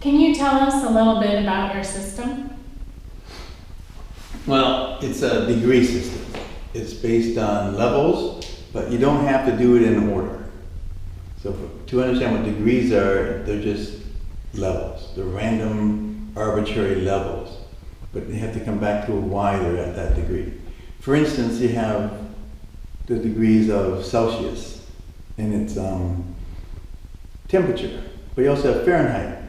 Can you tell us a little bit about your system? Well, it's a degree system. It's based on levels, but you don't have to do it in order. So to understand what degrees are, they're just levels. They're random, arbitrary levels, but they have to come back to why they're at that degree. For instance, you have the degrees of Celsius and its temperature, but you also have Fahrenheit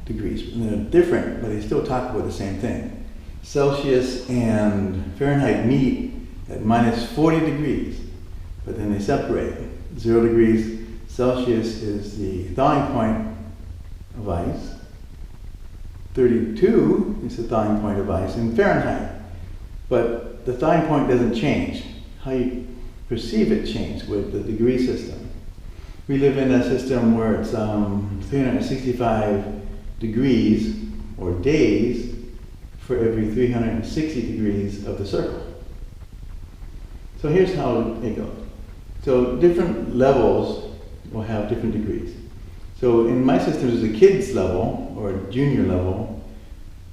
degrees, and they're different, but they still talk about the same thing. Celsius and Fahrenheit meet at minus 40 degrees, but then they separate. 0 degrees Celsius is the thawing point of ice. 32 is the thawing point of ice in Fahrenheit. But the thawing point doesn't change. How you perceive it changes with the degree system. We live in a system where it's 365 degrees or days for every 360 degrees of the circle. So here's how it goes. So different levels will have different degrees. So in my system, there's a kid's level or a junior level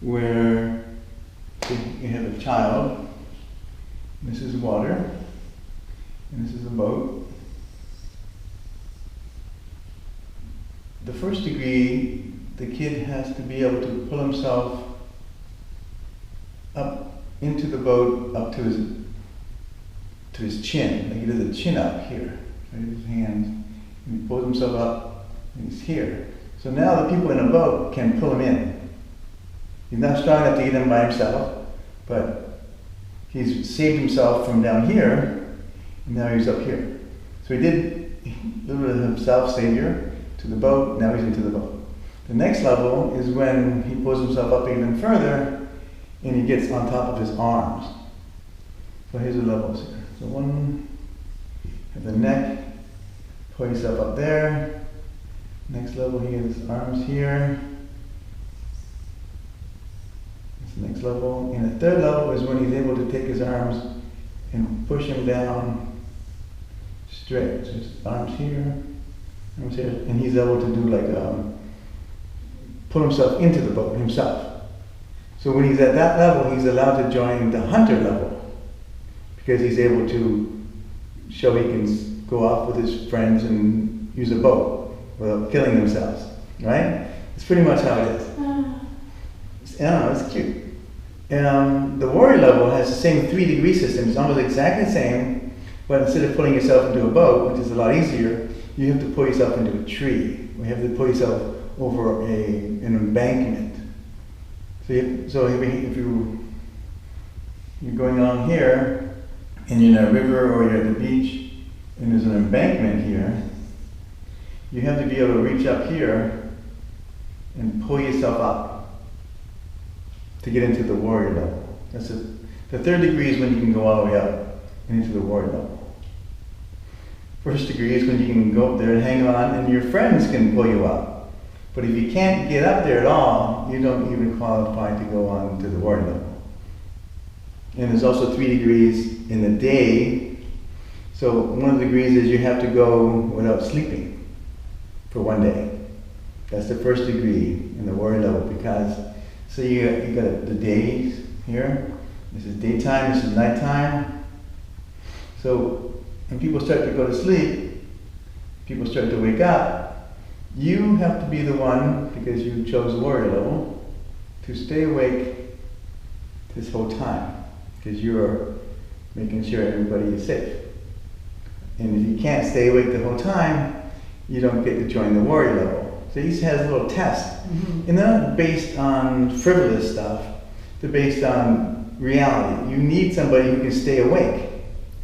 where you have a child. This is water, and this is a boat. The first degree, the kid has to be able to pull himself up into the boat, up to his chin. Like he does a chin up here, right? His hands, and he pulls himself up, and he's here. So now the people in the boat can pull him in. He's not strong enough to get in by himself, but he's saved himself from down here, and now he's up here. So he did a little bit of himself savior to the boat, now he's into the boat. The next level is when he pulls himself up even further, and he gets on top of his arms. So here's the levels here. So one, have the neck, pull yourself up there. Next level, he has his arms here. That's the next level. And the third level is when he's able to take his arms and push him down straight. So his arms here, and he's able to do like pull himself into the boat himself. So when he's at that level, he's allowed to join the hunter level because he's able to show he can go off with his friends and use a boat without killing themselves, right? It's pretty much how it is. I don't know, it's cute. The warrior level has the same 3 degree system. It's almost exactly the same, but instead of pulling yourself into a boat, which is a lot easier, you have to pull yourself into a tree. You have to pull yourself over an embankment. So if you're going on here, and you're in a river or you're at the beach, and there's an embankment here, you have to be able to reach up here and pull yourself up to get into the warrior level. That's it. The 3rd degree is when you can go all the way up and into the warrior level. 1st degree is when you can go up there and hang on, and your friends can pull you up. But if you can't get up there at all, you don't even qualify to go on to the warrior level. And there's also 3 degrees in the day. So one of the degrees is you have to go without sleeping for 1 day. That's the 1st degree in the warrior level because, so you got the days here. This is daytime, this is nighttime. So when people start to go to sleep, people start to wake up, you have to be the one, because you chose warrior level, to stay awake this whole time, because you're making sure everybody is safe. And if you can't stay awake the whole time, you don't get to join the warrior level. So each has a little test. Mm-hmm. And they're not based on frivolous stuff, they're based on reality. You need somebody who can stay awake.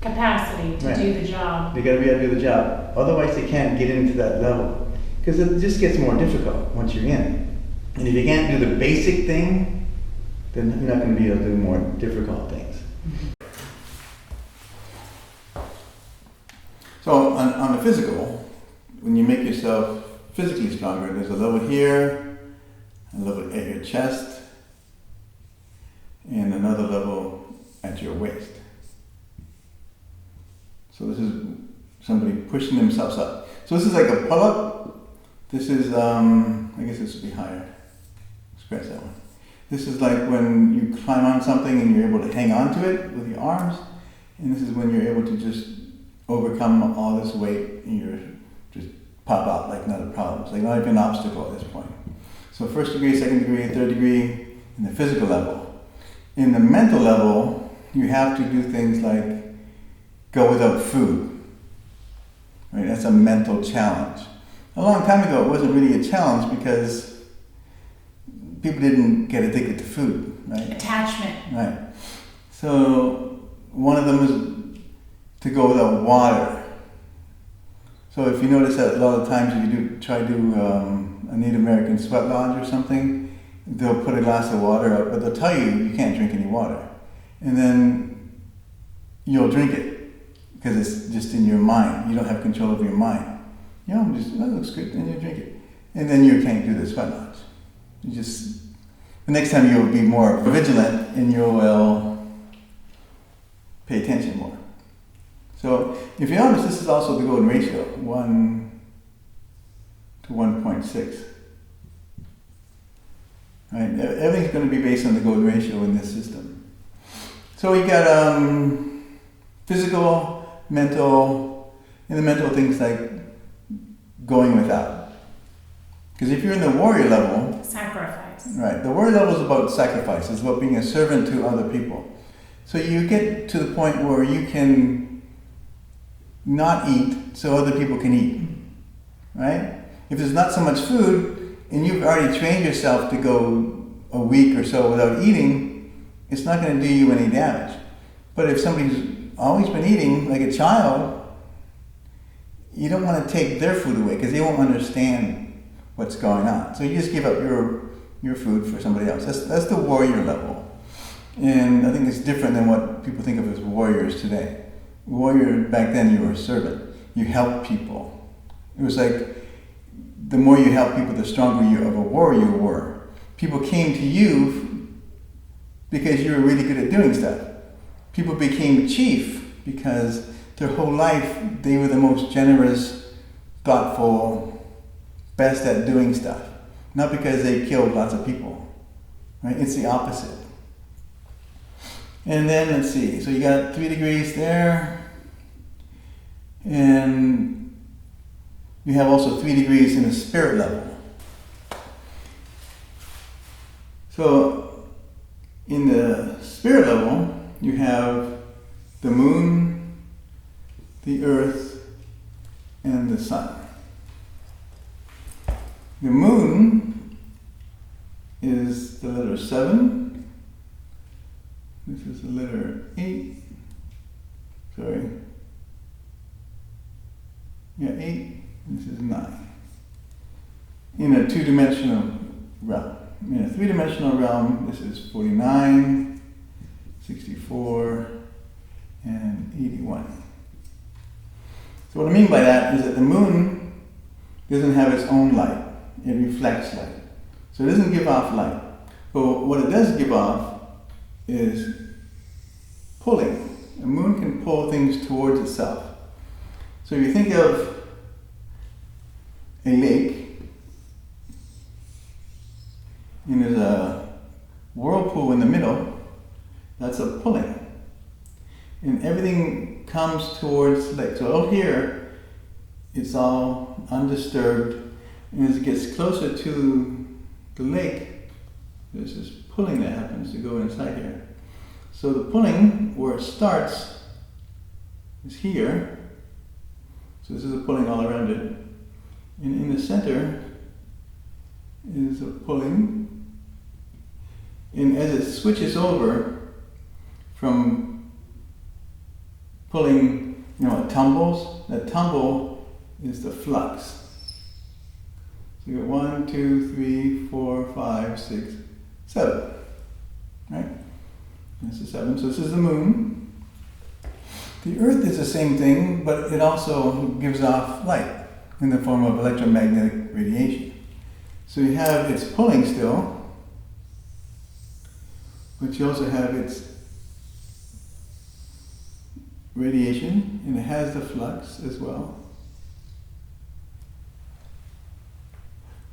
Capacity to do the job. They gotta be able to do the job. Otherwise they can't get into that level. Because it just gets more difficult once you're in. And if you can't do the basic thing, then you're not going to be able to do more difficult things. Mm-hmm. So on the physical, when you make yourself physically stronger, there's a level here, a level at your chest, and another level at your waist. So this is somebody pushing themselves up. So this is like a pull-up. This is, I guess this would be higher. Scratch that one. This is like when you climb on something and you're able to hang on to it with your arms. And this is when you're able to just overcome all this weight and you're just pop out like not a problem. It's like not even an obstacle at this point. So first degree, second degree, third degree, in the physical level. In the mental level, you have to do things like go without food. Right? That's a mental challenge. A long time ago, it wasn't really a challenge because people didn't get addicted to food, right? Attachment. Right. So one of them was to go without water. So if you notice that a lot of times if you try to do a Native American sweat lodge or something, they'll put a glass of water out, but they'll tell you you can't drink any water. And then you'll drink it because it's just in your mind. You don't have control over your mind. You know, just, that looks good, and you drink it. And then you can't do the sweat lodge. You just, the next time you'll be more vigilant and you will pay attention more. So if you notice, this is also the golden ratio, 1 to 1.6. Right? Everything's going to be based on the golden ratio in this system. So you got physical, mental, and the mental things like going without. Because if you're in the warrior level, Sacrifice. right, the warrior level is about sacrifice. It's about being a servant to other people. So you get to the point where you can not eat so other people can eat, right? If there's not so much food and you've already trained yourself to go a week or so without eating, it's not going to do you any damage. But if somebody's always been eating like a child, you don't want to take their food away because they won't understand what's going on. So you just give up your food for somebody else. That's the warrior level. And I think it's different than what people think of as warriors today. Warrior, back then you were a servant. You helped people. It was like the more you help people, the stronger you of a warrior you were. People came to you because you were really good at doing stuff. People became chief because their whole life they were the most generous, thoughtful, best at doing stuff. Not because they killed lots of people. Right? It's the opposite. And then let's see, so you got 3 degrees there. And you have also 3 degrees in the spirit level. So in the spirit level, you have the moon, the earth, and the sun. The moon is the letter 7. This is the letter 8. Sorry. Yeah, 8. This is 9. In a 2-dimensional realm. In a 3-dimensional realm, this is 49, 64, and 81. So what I mean by that is that the moon doesn't have its own light. It reflects light. So it doesn't give off light. But what it does give off is pulling. The moon can pull things towards itself. So if you think of a lake, and there's a whirlpool in the middle, that's a pulling. And everything comes towards the lake. So out here, it's all undisturbed. And as it gets closer to the lake, there's this pulling that happens to go inside here. So the pulling, where it starts, is here. So this is a pulling all around it. And in the center is a pulling. And as it switches over from pulling, it tumbles. That tumble is the flux. So you got 1, 2, 3, 4, 5, 6, 7. Right? This is 7. So this is the moon. The earth is the same thing, but it also gives off light in the form of electromagnetic radiation. So you have its pulling still, but you also have its radiation, and it has the flux as well.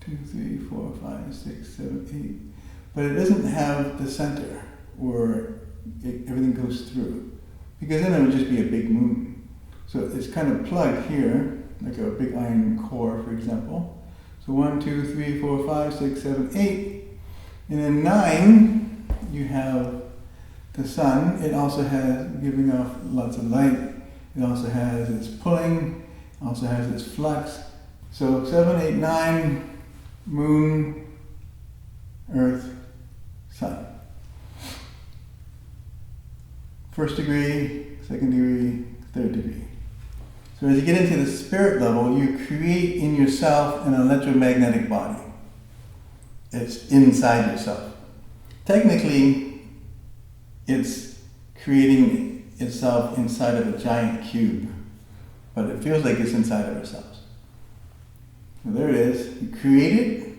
2, 3, 4, 5, 6, 7, 8. But it doesn't have the center where everything goes through. Because then it would just be a big moon. So it's kind of plugged here, like a big iron core, for example. So 1, 2, 3, 4, 5, 6, 7, 8. And then 9, you have the sun. It also has giving off lots of light. It also has its pulling, also has its flux. So 7, 8, 9, moon, earth, sun. First degree, second degree, third degree. So as you get into the spirit level, you create in yourself an electromagnetic body. It's inside yourself. Technically, it's creating itself inside of a giant cube, but it feels like it's inside of ourselves. So there it is. You create it,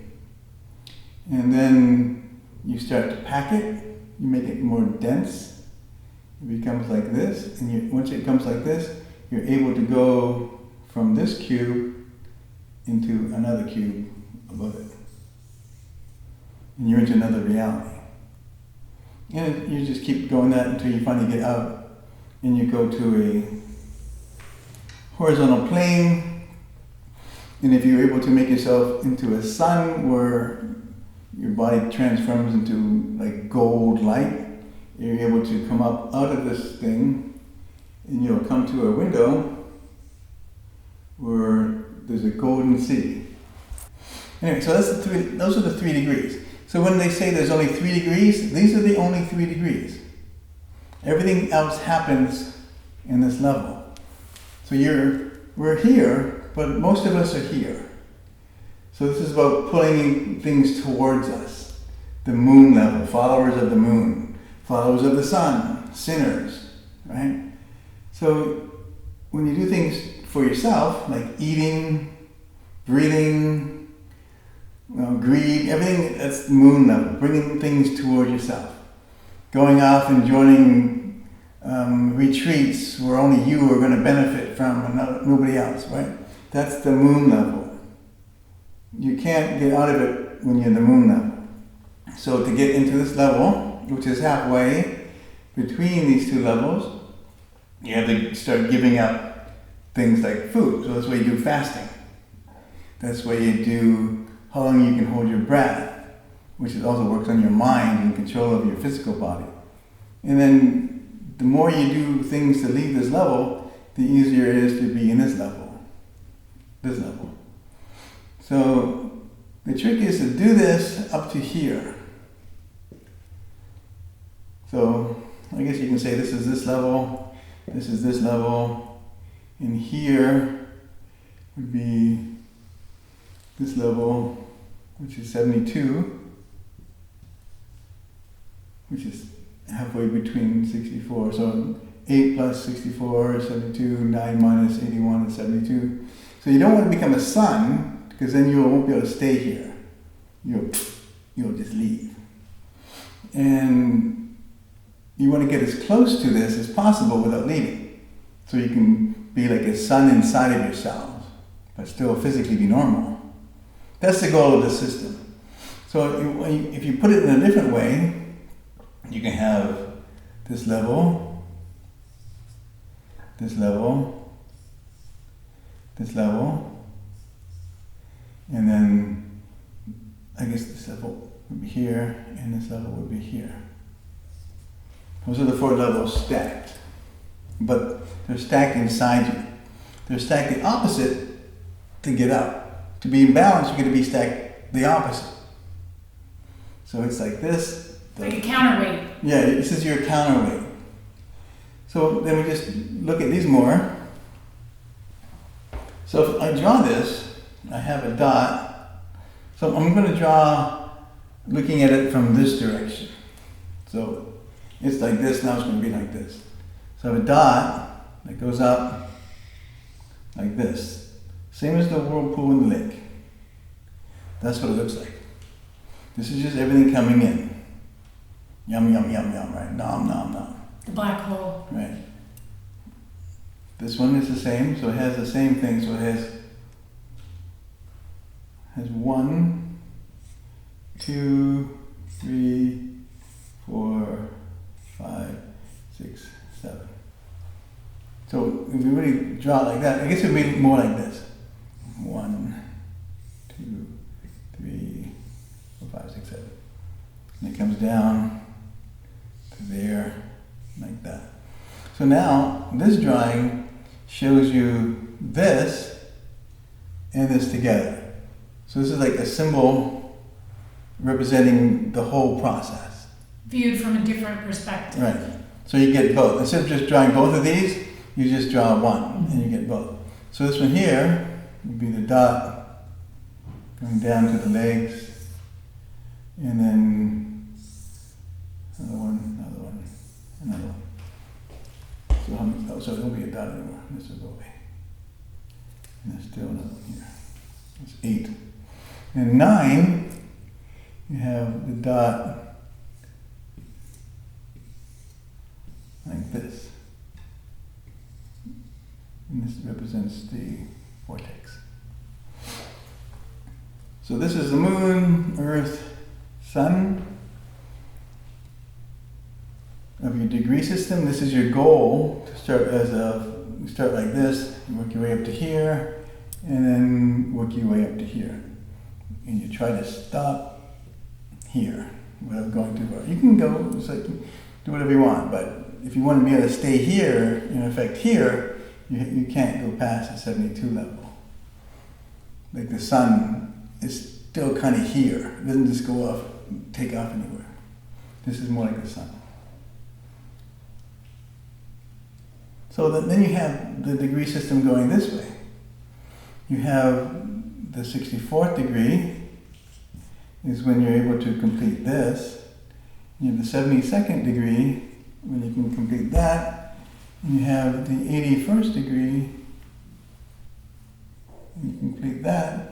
and then you start to pack it. You make it more dense. It becomes like this, and once it becomes like this, you're able to go from this cube into another cube above it. And you're into another reality. And you just keep going that until you finally get out and you go to a horizontal plane. And if you're able to make yourself into a sun where your body transforms into like gold light, you're able to come up out of this thing and you'll come to a window where there's a golden sea. Anyway, so those are the 3 degrees. So when they say there's only 3 degrees, these are the only 3 degrees. Everything else happens in this level. So we're here, but most of us are here. So this is about pulling things towards us. The moon level, followers of the moon, followers of the sun, sinners, right? So when you do things for yourself, like eating, breathing, greed, everything that's the moon level, bringing things toward yourself. Going off and joining retreats where only you are going to benefit from and nobody else, right? That's the moon level. You can't get out of it when you're in the moon level. So to get into this level, which is halfway between these 2 levels, you have to start giving up things like food. So that's why you do fasting. That's why you do how long you can hold your breath, which also works on your mind and control of your physical body. And then the more you do things to leave this level, the easier it is to be in this level. So the trick is to do this up to here. So I guess you can say this is this level, this is this level, and here would be this level, which is 72, which is halfway between 64. So 8 plus 64 is 72, 9 minus 81 is 72. So you don't want to become a sun, because then you won't be able to stay here. You'll just leave. And you want to get as close to this as possible without leaving. So you can be like a sun inside of yourselves, but still physically be normal. That's the goal of the system. So if you put it in a different way, you can have this level, this level, this level, and then I guess this level would be here, and this level would be here. Those are the 4 levels stacked, but they're stacked inside you. They're stacked the opposite to get up. To be in balance, you're going to be stacked the opposite. So it's like this. Like a counterweight. Yeah, this is your counterweight. So then we just look at these more. So if I draw this, I have a dot. So I'm going to draw looking at it from this direction. So it's like this, now it's going to be like this. So I have a dot that goes up like this. Same as the whirlpool in the lake. That's what it looks like. This is just everything coming in. Yum, yum, yum, yum, right? Nom, nom, nom. The black hole. Right. This one is the same, so it has the same thing. So it has 1, 2, 3, 4, 5, 6, 7. So if you really draw it like that, I guess it would be more like this. 1, 2, 3, 4, 5, 6, 7. And it comes down to there, like that. So now, this drawing shows you this and this together. So this is like a symbol representing the whole process. Viewed from a different perspective. Right. So you get both. Instead of just drawing both of these, you just draw one and you get both. So this one here would be the dot going down to the legs, and then another one, another one, another one. So how many, oh, so it won't be a dot anymore. This will go away. And there's still another one here. It's 8. And 9, you have the dot like this. And this represents the vortex. So this is the moon, earth, sun of your degree system. This is your goal to start you start like this, you work your way up to here, and then work your way up to here. And you try to stop here without going too far. You can go, it's like, do whatever you want, but if you want to be able to stay here, in effect here, you can't go past the 72 level. Like the sun is still kind of here. It doesn't just go off, take off anywhere. This is more like the sun. So then you have the degree system going this way. You have the 64th degree is when you're able to complete this. You have the 72nd degree when you can complete that. And you have the 81st degree when you complete that.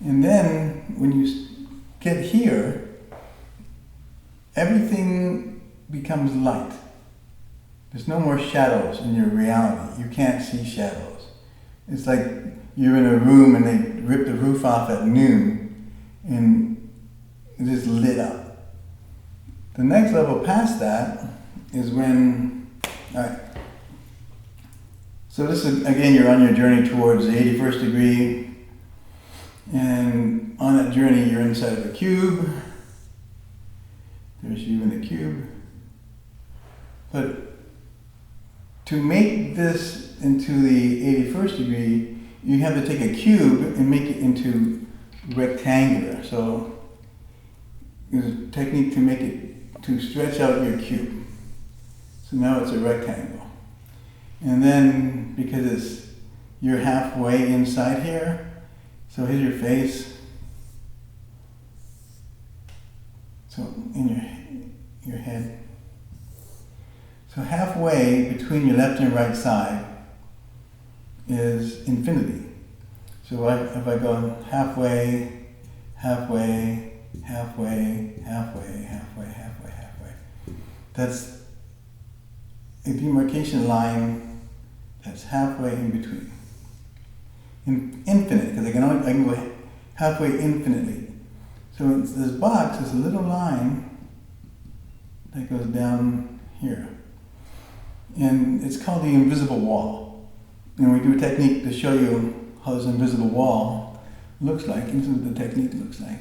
And then when you get here, everything becomes light. There's no more shadows in your reality. You can't see shadows. It's like you're in a room and they rip the roof off at noon and it just lit up. The next level past that is when, all right. So this is, again, you're on your journey towards the 81st degree, and on that journey you're inside of a cube. There's you in the cube. But to make this into the 81st degree, you have to take a cube and make it into rectangular. So there's a technique to make it, to stretch out your cube. So now it's a rectangle. And then, because you're halfway inside here, so here's your face. So in your head. So halfway between your left and right side is infinity. So if I go halfway, halfway, halfway, halfway, halfway, halfway, halfway, that's a demarcation line that's halfway in between. Infinite, because I can go halfway infinitely. So it's this box is a little line that goes down here. And it's called the invisible wall. And we do a technique to show you how this invisible wall looks like, and this is what the technique looks like.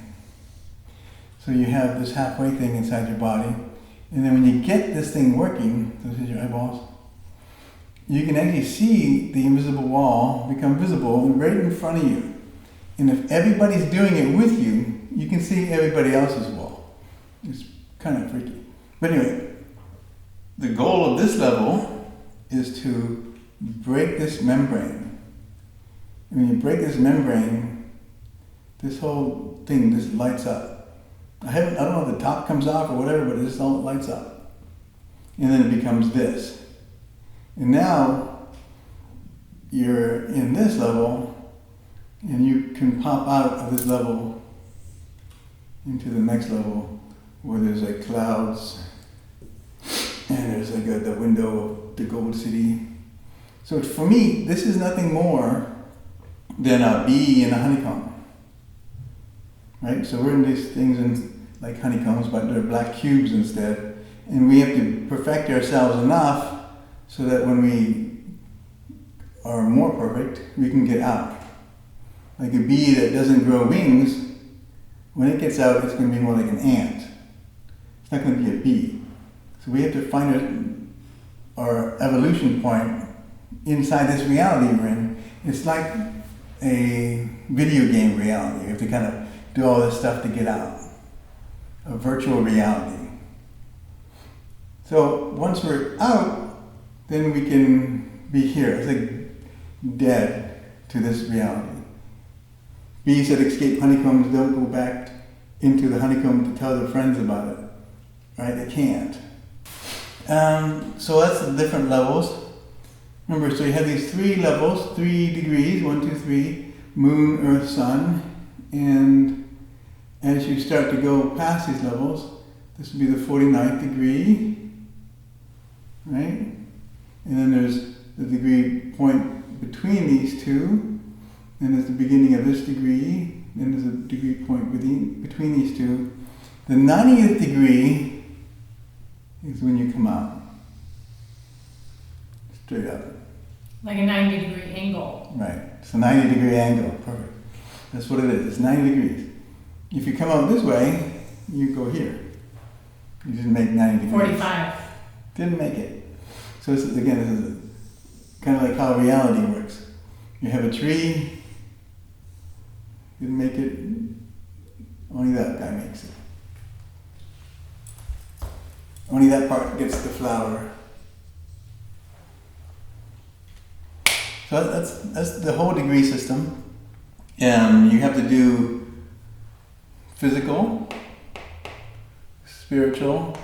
So you have this halfway thing inside your body, and then when you get this thing working, so this is your eyeballs, you can actually see the invisible wall become visible right in front of you. And if everybody's doing it with you, you can see everybody else's wall. It's kind of freaky. But anyway, the goal of this level is to break this membrane. And when you break this membrane, this whole thing just lights up. I don't know if the top comes off or whatever, but it just all lights up. And then it becomes this. And now you're in this level, and you can pop out of this level into the next level where there's like clouds and there's like the window of the gold city. So for me, this is nothing more than a bee in a honeycomb. Right? So we're in these things, and like honeycombs, but they're black cubes instead. And we have to perfect ourselves enough so that when we are more perfect, we can get out. Like a bee that doesn't grow wings, when it gets out, it's going to be more like an ant. It's not going to be a bee. So we have to find our evolution point inside this reality we're in. It's like a video game reality. You have to kind of do all this stuff to get out. A virtual reality. So once we're out, then we can be here. It's like dead to this reality. Bees that escape honeycombs don't go back into the honeycomb to tell their friends about it. Right? They can't. So that's the different levels. Remember, so you have these 3 levels, 3 degrees, 1, 2, 3, moon, earth, sun, and as you start to go past these levels, this would be the 49th degree, right? And then there's the degree point between these two, and there's the beginning of this degree, and there's a degree point between these two. The 90th degree is when you come out. Straight up. Like a 90-degree angle. Right. It's a 90-degree angle. Perfect. That's what it is. It's 90 degrees. If you come out this way, you go here. You didn't make 90 degrees. 45. Didn't make it. So this is, again, this is kind of like how reality works. You have a tree, didn't make it, only that guy makes it. Only that part gets the flower. So that's the whole degree system. You have to do physical, spiritual,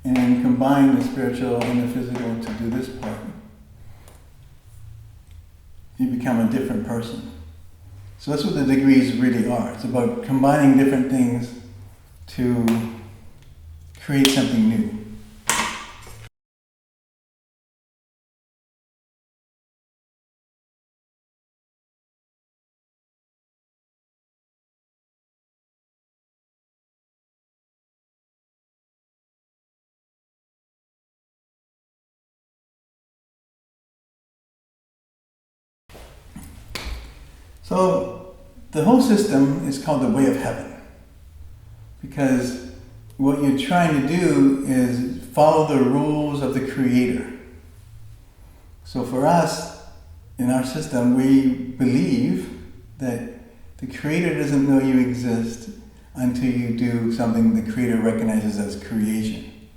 and combine the spiritual and the physical to do this part. You become a different person. So that's what the degrees really are. It's about combining different things to create something new. So the whole system is called the way of heaven, because what you're trying to do is follow the rules of the Creator. So for us, in our system, we believe that the Creator doesn't know you exist until you do something the Creator recognizes as creation.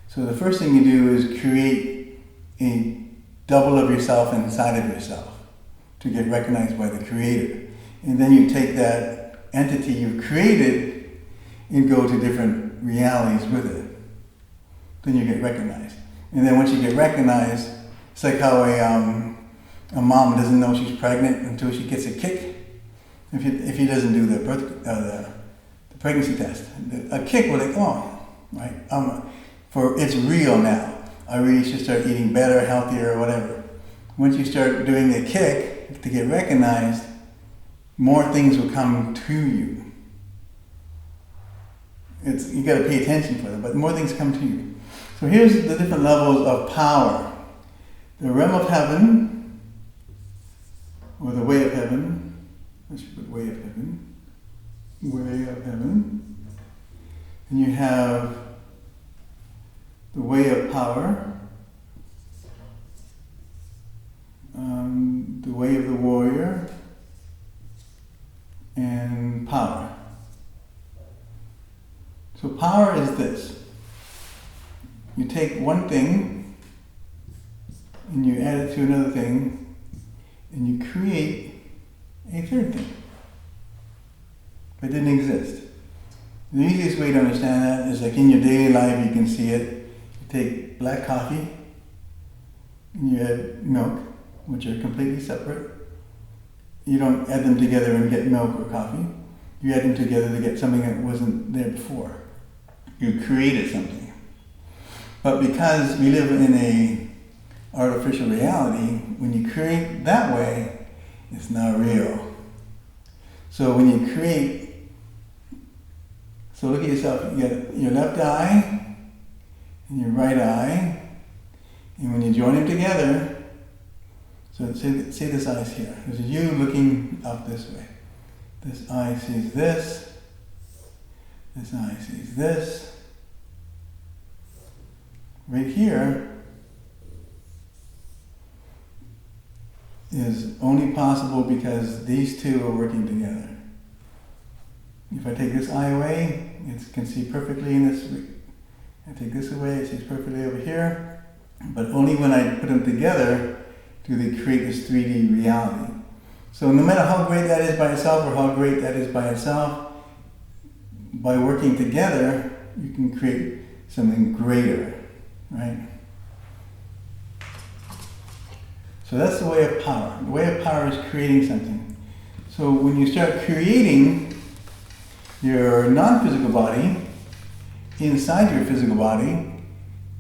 So the first thing you do is create a double of yourself inside of yourself to get recognized by the Creator. And then you take that entity you've created and go to different realities with it. Then you get recognized. And then once you get recognized, it's like how a mom doesn't know she's pregnant until she gets a kick. If he doesn't do the pregnancy test, a kick will like, oh, right, for it's real now. I really should start eating better, healthier, or whatever. Once you start doing the kick to get recognized, more things will come to you. You got to pay attention for them, but more things come to you. So here's the different levels of power. The realm of heaven, or the way of heaven. I should put way of heaven. Way of heaven. And you have the way of power. The way of the warrior, and power. So power is this. You take one thing and you add it to another thing and you create a third thing that didn't exist. The easiest way to understand that is like in your daily life you can see it. You take black coffee and you add milk, which are completely separate. You don't add them together and get milk or coffee. You add them together to get something that wasn't there before. You created something. But because we live in a artificial reality, when you create that way, it's not real. So when you create So look at yourself. You got your left eye and your right eye. And when you join them together, so say this eye's here. This is you looking up this way. This eye sees this. This eye sees this. Right here is only possible because these two are working together. If I take this eye away, it can see perfectly in this. I take this away, it sees perfectly over here. But only when I put them together do they create this 3D reality. So no matter how great that is by itself or how great that is by itself, by working together, you can create something greater, right? So that's the way of power. The way of power is creating something. So when you start creating your non-physical body inside your physical body,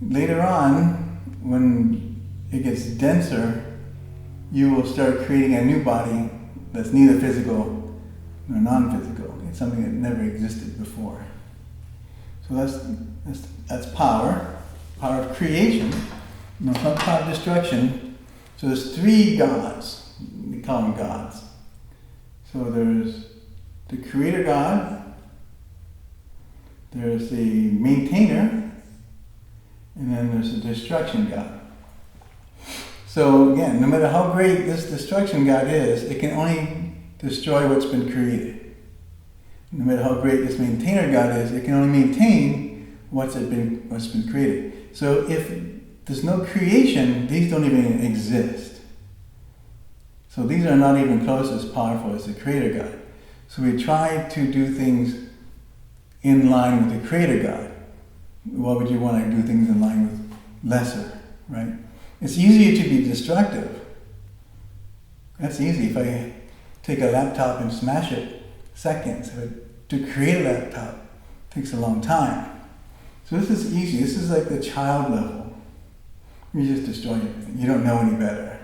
later on, when it gets denser, you will start creating a new body that's neither physical nor non-physical. It's something that never existed before. So that's power of creation. No, it's not power of destruction. So there's three gods. We call them gods. So there's the creator God, there's the maintainer, and then there's the destruction God. So again, no matter how great this destruction God is, it can only destroy what's been created. No matter how great this maintainer God is, it can only maintain what's been created. So if there's no creation, these don't even exist. So these are not even close as powerful as the creator God. So we try to do things in line with the creator God. Why would you want to do things in line with lesser, right? It's easier to be destructive. That's easy. If I take a laptop and smash it, seconds. To create a laptop takes a long time. So this is easy. This is like the child level. You just destroy everything. You don't know any better.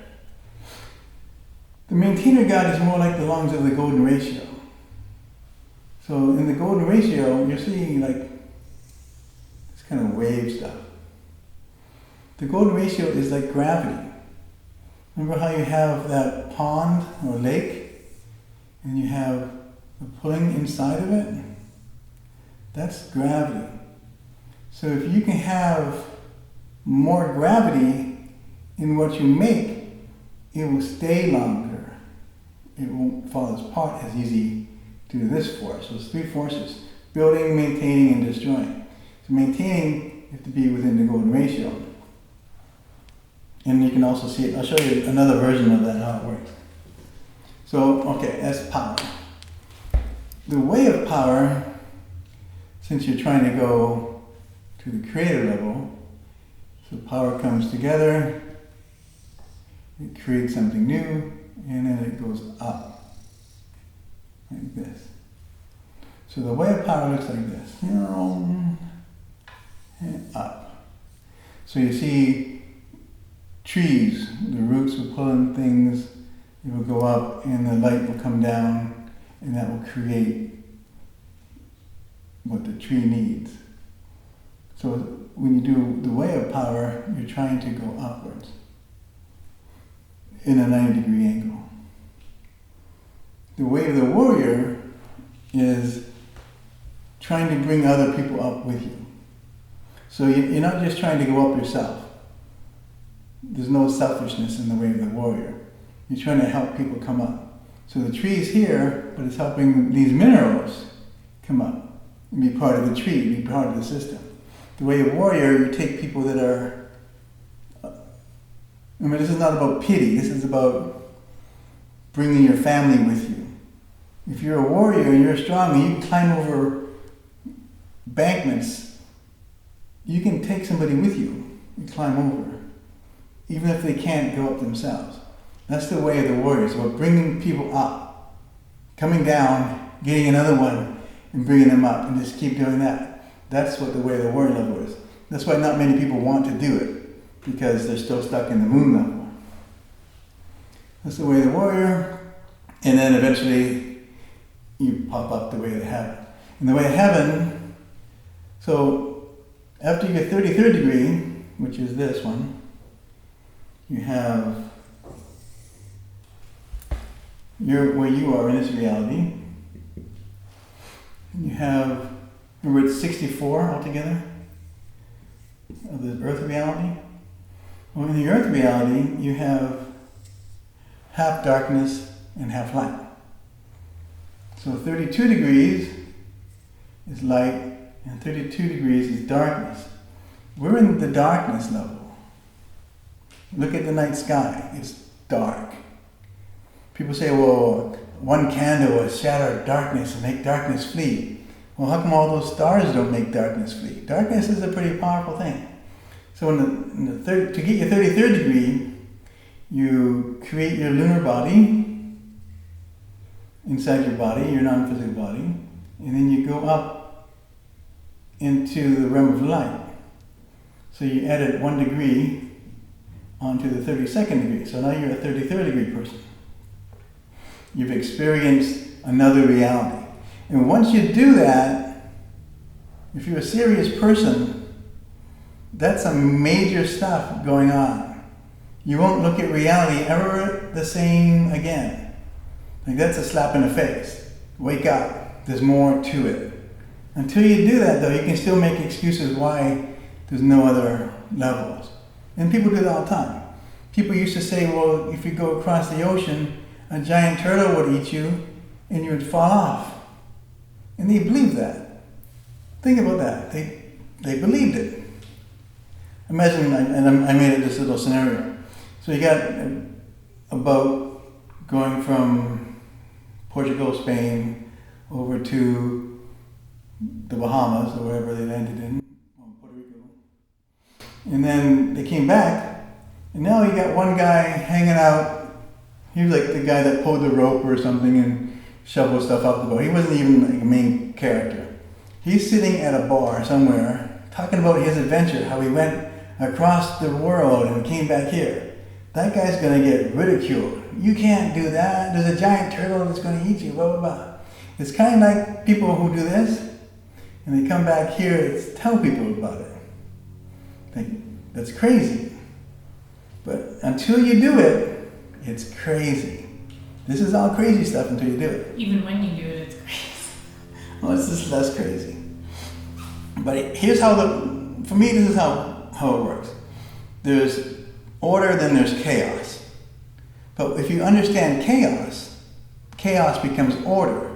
The maintainer God is more like the lungs of the golden ratio. So in the golden ratio, you're seeing like this kind of wave stuff. The golden ratio is like gravity. Remember how you have that pond or lake and you have the pulling inside of it? That's gravity. So if you can have more gravity in what you make, it will stay longer. It won't fall apart as easy due to this force. So it's three forces: building, maintaining, and destroying. So maintaining, you have to be within the golden ratio. And you can also see it. I'll show you another version of that, how it works. So, okay, that's power. The way of power, since you're trying to go to the creator level, so power comes together, it creates something new, and then it goes up, like this. So the way of power looks like this, and up. So you see trees, the roots will pull in things, it will go up, and the light will come down, and that will create what the tree needs. So when you do the way of power, you're trying to go upwards in a 90-degree angle. The way of the warrior is trying to bring other people up with you. So you're not just trying to go up yourself. There's no selfishness in the way of the warrior. You're trying to help people come up. So the tree is here, but it's helping these minerals come up and be part of the tree, be part of the system. The way of warrior, you take people that are... this is not about pity. This is about bringing your family with you. If you're a warrior and you're strong and you can climb over embankments, you can take somebody with you and climb over, even if they can't go up themselves. That's the way of the warrior. It's about bringing people up, coming down, getting another one, and bringing them up, and just keep doing that. That's what the way of the warrior level is. That's why not many people want to do it, because they're still stuck in the moon level. That's the way of the warrior, and then eventually you pop up the way of the heaven. And the way of heaven So after your 33rd degree, which is this one, you have where you are in this reality. You have, remember it's 64 altogether of the earth reality. Well, in the earth reality, you have half darkness and half light. So 32 degrees is light and 32 degrees is darkness. We're in the darkness level. Look at the night sky, it's dark. People say, well, one candle will shatter darkness and make darkness flee. Well, how come all those stars don't make darkness flee? Darkness is a pretty powerful thing. So to get your 33rd degree, you create your lunar body inside your body, your non-physical body, and then you go up into the realm of light. So you added 1 degree onto the 32nd degree. So now you're a 33rd degree person. You've experienced another reality. And once you do that, if you're a serious person, that's some major stuff going on. You won't look at reality ever the same again. Like that's a slap in the face. Wake up. There's more to it. Until you do that, though, you can still make excuses why there's no other levels. And people do that all the time. People used to say, well, if you go across the ocean, a giant turtle would eat you and you would fall off. And they believed that. Think about that. They believed it. Imagine, I made it this little scenario. So you got a boat going from Portugal, Spain, over to the Bahamas, or wherever they landed in, Puerto Rico. And then they came back, and now you got one guy hanging out. He was like the guy that pulled the rope or something and shoveled stuff out the boat. He wasn't even like a main character. He's sitting at a bar somewhere talking about his adventure, how he went across the world and came back here. That guy's going to get ridiculed. You can't do that. There's a giant turtle that's going to eat you, blah, blah, blah. It's kind of like people who do this and they come back here to tell people about it. That's crazy. But until you do it, it's crazy. This is all crazy stuff until you do it. Even when you do it, it's crazy. Well, it's just less crazy. But here's how for me, this is how it works. There's order, then there's chaos. But if you understand chaos becomes order.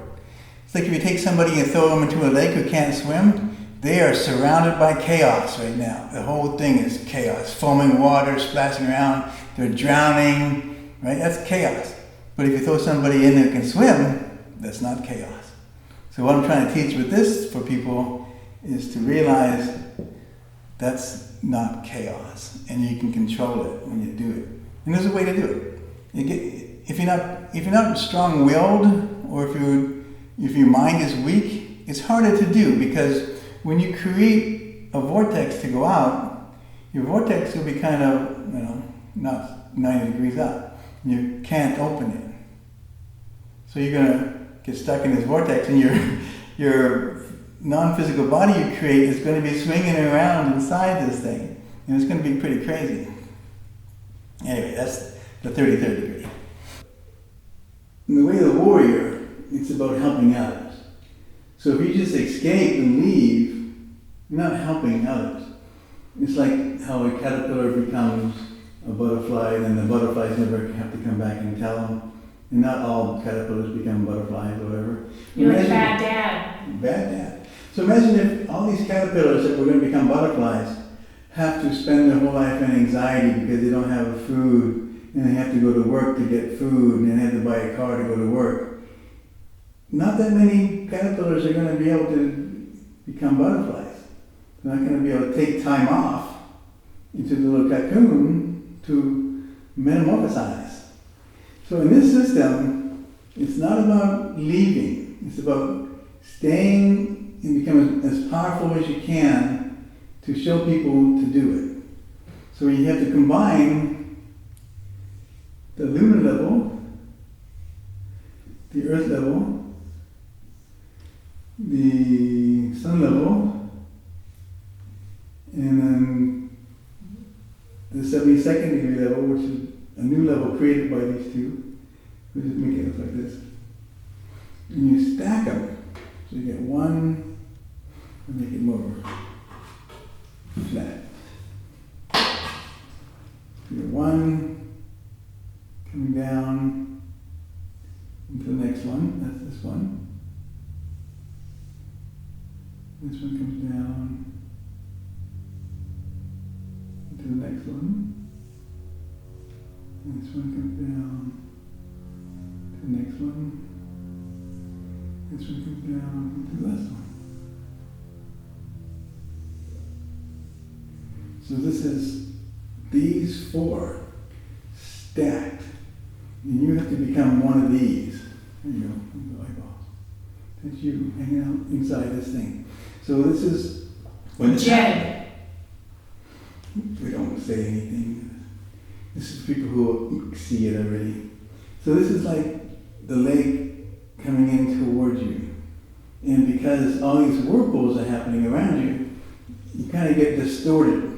It's like if you take somebody and throw them into a lake who can't swim, they are surrounded by chaos right now. The whole thing is chaos. Foaming water, splashing around, they're drowning, right? That's chaos. But if you throw somebody in who can swim, that's not chaos. So what I'm trying to teach with this for people is to realize that's not chaos, and you can control it when you do it. And there's a way to do it. If you're not strong-willed, or if your mind is weak, it's harder to do, because when you create a vortex to go out, your vortex will be kind of, not 90 degrees up. You can't open it. So you're going to get stuck in this vortex, and your non-physical body you create is going to be swinging around inside this thing. And it's going to be pretty crazy. Anyway, that's the 33rd degree. In the way of the warrior, it's about helping others. So if you just escape and leave, you're not helping others. It's like how a caterpillar becomes a butterfly, and then the butterflies never have to come back and tell them. And not all caterpillars become butterflies or whatever. You're like a bad dad. Bad dad. So imagine if all these caterpillars that were going to become butterflies have to spend their whole life in anxiety because they don't have food, and they have to go to work to get food, and they have to buy a car to go to work. Not that many caterpillars are going to be able to become butterflies. They're not going to be able to take time off into the little cocoon to metamorphosize. So in this system, it's not about leaving. It's about staying and becoming as powerful as you can to show people to do it. So you have to combine the lunar level, the earth level, the sun level, level created by these two. We just make it look like this. And you stack them. So you get one, and make it more flat. You get one coming down into the next one. That's this one. This one comes down into the next one. And this one comes down to the next one. This one comes down to the last one. So this is these four stacked. And you have to become one of these. There you go, the eyeballs. That's you hanging out inside this thing. So this is when it's Jed. we don't say anything. This is people who see it already. So this is like the lake coming in towards you. And because all these whirlpools are happening around you, you kind of get distorted.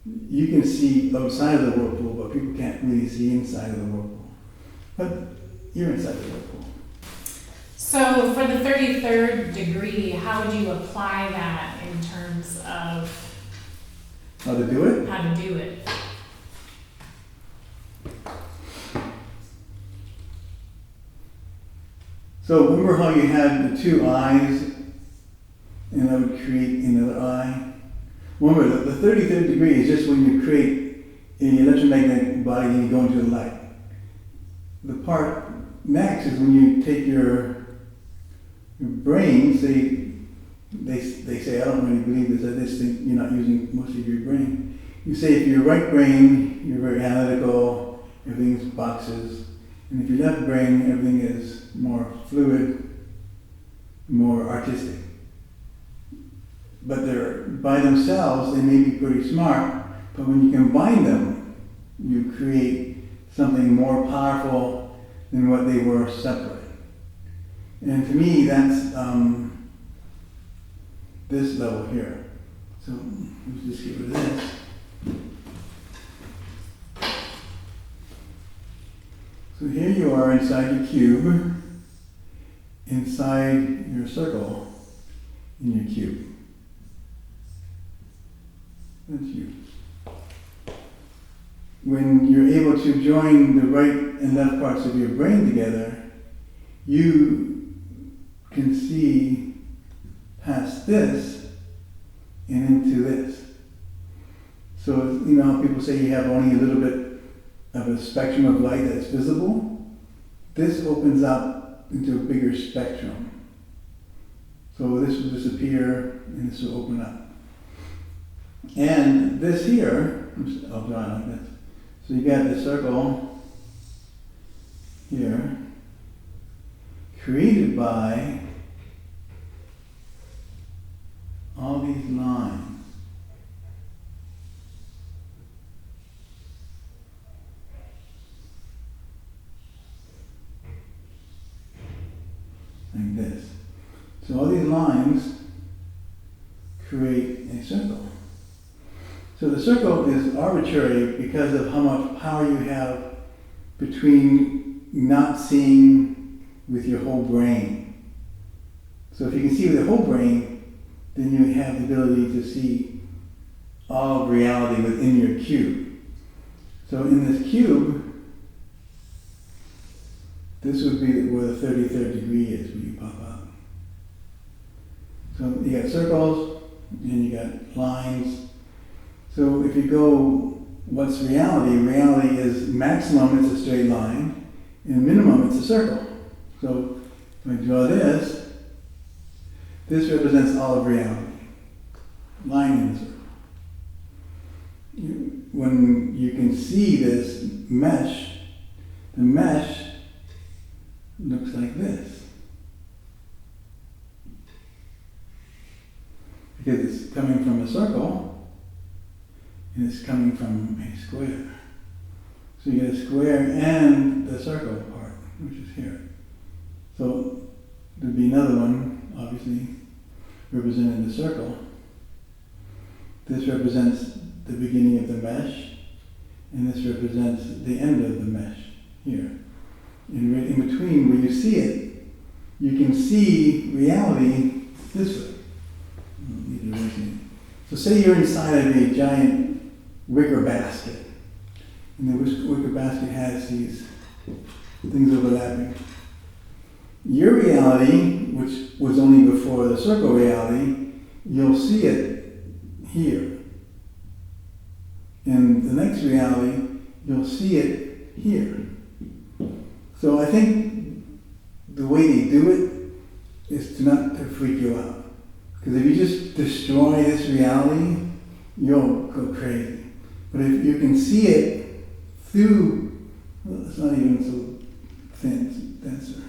You can see outside of the whirlpool, but people can't really see inside of the whirlpool. But you're inside the whirlpool. So for the 33rd degree, how would you apply that in terms of How to do it? how to do it? So remember how you had the two eyes, and that would create another eye? Remember, the 33rd degree is just when you create an electromagnetic body and you go into the light. The part next is when you take your brain, they say, I don't really believe this, I just think you're not using most of your brain. You say if your right brain, you're very analytical, everything's boxes, and if your left brain, everything is more fluid, more artistic. But they're, by themselves, they may be pretty smart, but when you combine them, you create something more powerful than what they were separate. And to me, that's this level here. So let's just get rid of this. So here you are inside your cube, inside your circle, in your cube. That's you. When you're able to join the right and left parts of your brain together, you can see past this and into this. So, you know how people say you have only a little bit of a spectrum of light that's visible? This opens up into a bigger spectrum. So this will disappear and this will open up. And this here, I'll draw it like this. So you got the circle here, created by all these lines. Like this. So all these lines create a circle. So the circle is arbitrary because of how much power you have between not seeing with your whole brain. So if you can see with your whole brain, then you have the ability to see all of reality within your cube. So in this cube, this would be where the 33rd degree is, where you pop out. So you got circles, and you got lines. So if you go, what's reality? Reality is maximum, it's a straight line, and minimum, it's a circle. So if I draw this represents all of reality. Line in the circle. When you can see this mesh, the mesh looks like this. Because it's coming from a circle, and it's coming from a square. So you get a square and the circle part, which is here. So there'd be another one, obviously, representing the circle. This represents the beginning of the mesh, and this represents the end of the mesh here. And right in between where you see it, you can see reality this way. So say you're inside of a giant wicker basket, and the wicker basket has these things overlapping. Your reality, which was only before the circle reality, you'll see it here. In the next reality, you'll see it here. So I think the way they do it is not to freak you out. Because if you just destroy this reality, you'll go crazy. But if you can see it through, well, it's not even so thin, it's denser.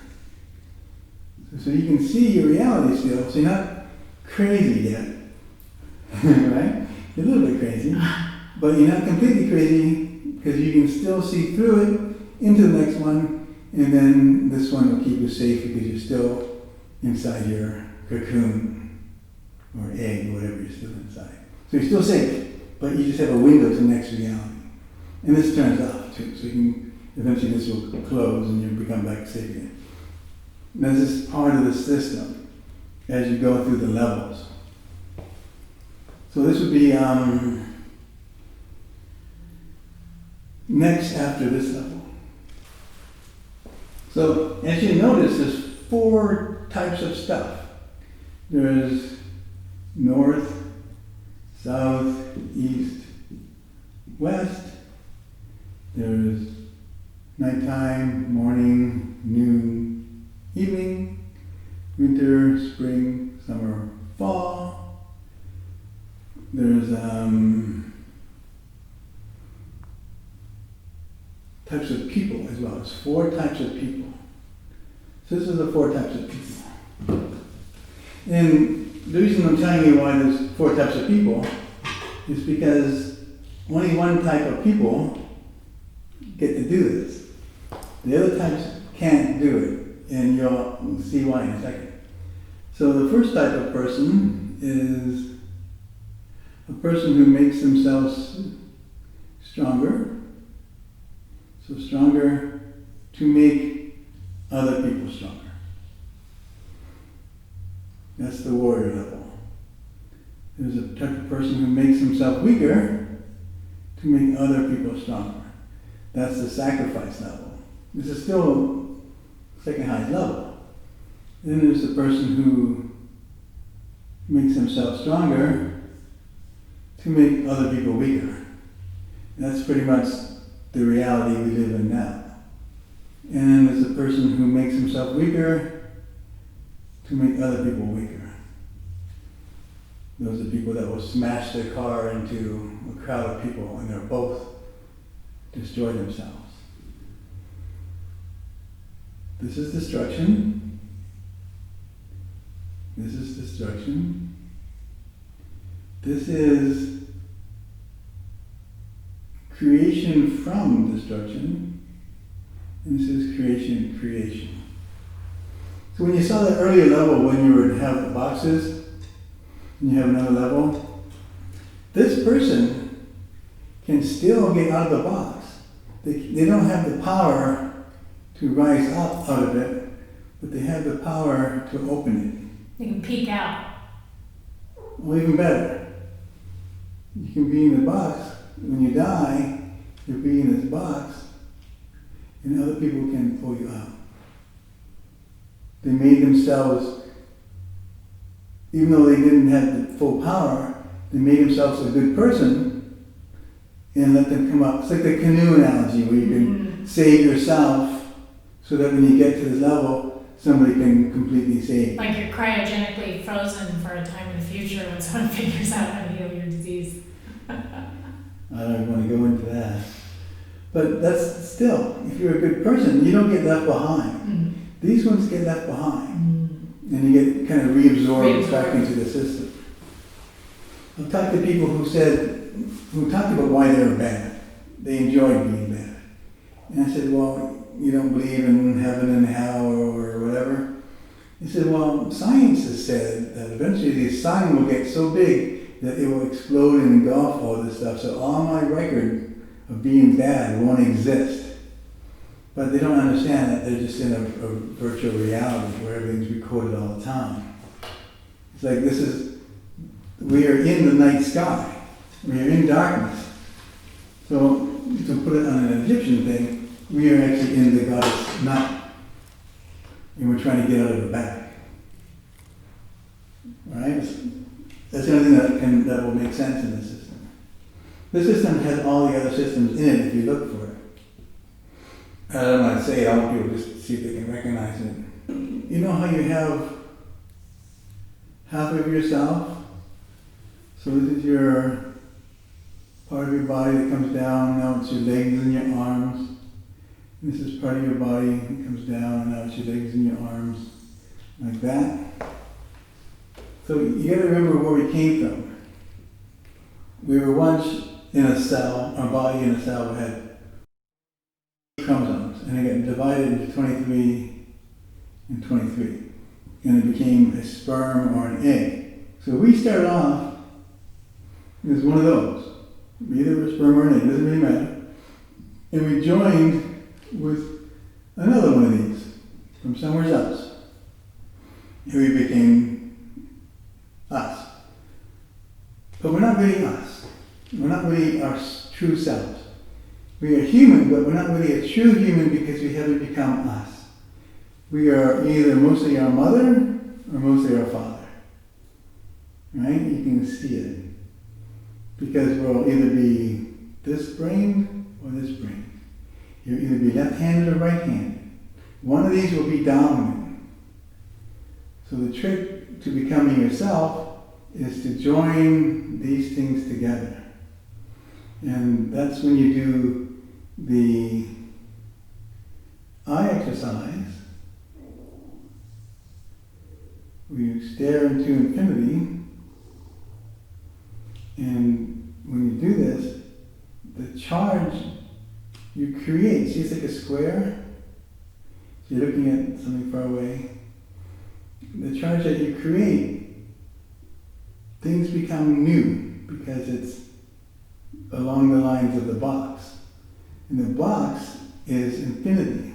So you can see your reality still, so you're not crazy yet. Right? You're a little bit crazy, but you're not completely crazy because you can still see through it into the next one, and then this one will keep you safe because you're still inside your cocoon or egg, or whatever you're still inside. So you're still safe, but you just have a window to the next reality. And this turns off too, so you can, eventually this will close and you'll become back safe again. And this is part of the system as you go through the levels. So this would be next after this level. So as you notice, there's 4 types of stuff. There's north, south, east, west. There's nighttime, morning, noon, evening, winter, spring, summer, fall. There's types of people as well. There's 4 types of people. So this is the 4 types of people. And the reason I'm telling you why there's 4 types of people is because only one type of people get to do this. The other types can't do it, and you'll see why in a second. So the first type of person is a person who makes themselves stronger. So stronger to make other people stronger. That's the warrior level. There's a type of person who makes himself weaker to make other people stronger. That's the sacrifice level. This is still second highest level. Then there's the person who makes himself stronger to make other people weaker. That's pretty much the reality we live in now. And then there's the person who makes himself weaker to make other people weaker. Those are people that will smash their car into a crowd of people and they'll both destroy themselves. This is destruction. This is destruction. This is creation from destruction. And this is creation. So when you saw that earlier level, when you would have the boxes, and you have another level, this person can still get out of the box. They don't have the power to rise up out of it, but they have the power to open You can peek out. it. Well, even better. You can be in the box. When you die, you'll be in this box, and other people can pull you out. They made themselves, even though they didn't have the full power, they made themselves a good person and let them come up. It's like the canoe analogy where you can save yourself so that when you get to this level, somebody can completely save you. Like you're cryogenically frozen for a time in the future when someone figures out how to heal your disease. I don't want to go into that. But that's still, if you're a good person, you don't get left behind. These ones get left behind, and you get kind of reabsorbed back into the system. I've talked to people who talked about why they were bad. They enjoyed being bad. And I said, well, you don't believe in heaven and hell or whatever? He said, well, science has said that eventually the sun will get so big that it will explode and engulf all this stuff. So on my record of being bad won't exist. But they don't understand that they're just in a virtual reality where everything's recorded all the time. It's like we are in the night sky. We are in darkness. So to put it on an Egyptian thing, we are actually in the goddess night. And we're trying to get out of her back. Alright? That's the only thing that will make sense in this system. This system has all the other systems in it if you look for it. I don't want to say it, I want people to just see if they can recognize it. You know how you have half of yourself? So this is your part of your body that comes down, now it's your legs and your arms. This is part of your body that comes down, and now it's your legs and your arms, like that. So you got to remember where we came from. We were once in a cell, our body in a cell had chromosomes, and it got divided into 23 and 23. And it became a sperm or an egg. So we started off as one of those. Either a sperm or an egg, doesn't really matter. And we joined with another one of these from somewhere else. And we became us. But we're not really us. We're not really our true selves. We are human, but we're not really a true human because we haven't become us. We are either mostly our mother or mostly our father. Right? You can see it. Because we'll either be this brain or this brain. You'll either be left-handed or right-handed. One of these will be dominant. So the trick to becoming yourself is to join these things together. And that's when you do the eye exercise. You stare into infinity. And when you do this, the charge you create, see it's like a square? So you're looking at something far away. The charge that you create, things become new because it's along the lines of the box. And the box is infinity.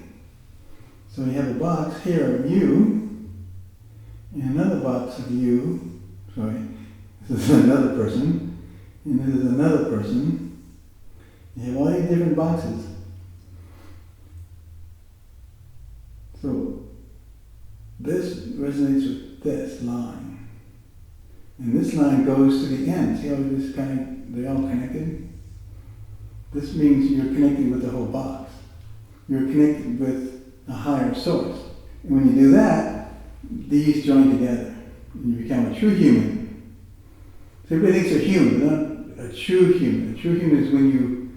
So you have a box here of you, and another box of you, sorry, this is another person, and this is another person. You have all these different boxes. So this resonates with this line. And this line goes to the end. See how this they're all connected? This means you're connected with the whole box. You're connected with a higher source. And when you do that, these join together. And you become a true human. So everybody thinks they're human, but not a true human. A true human is when you